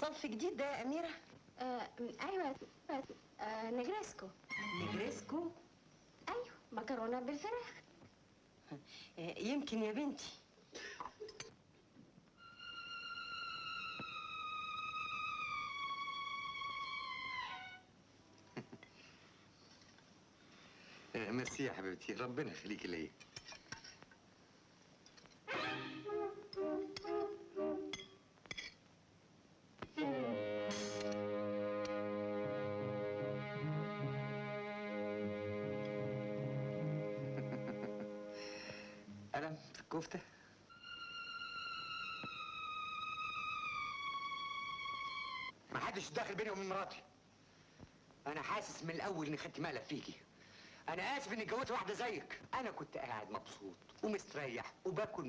صنف جديد ده يا أميرة؟ ايوه. نجريسكو. نجريسكو؟ ايوه، مكرونه بالفراخ. يمكن يا بنتي. ميرسي يا حبيبتي، ربنا يخليكي ليا. قلم في الكفتة؟ محدش داخل بيني وبين مراتي. أنا حاسس من الأول إني خدت مقلب فيكي. أنا آسف إني اتجوزت واحدة زيك. أنا كنت قاعد مبسوط ومستريح وباكل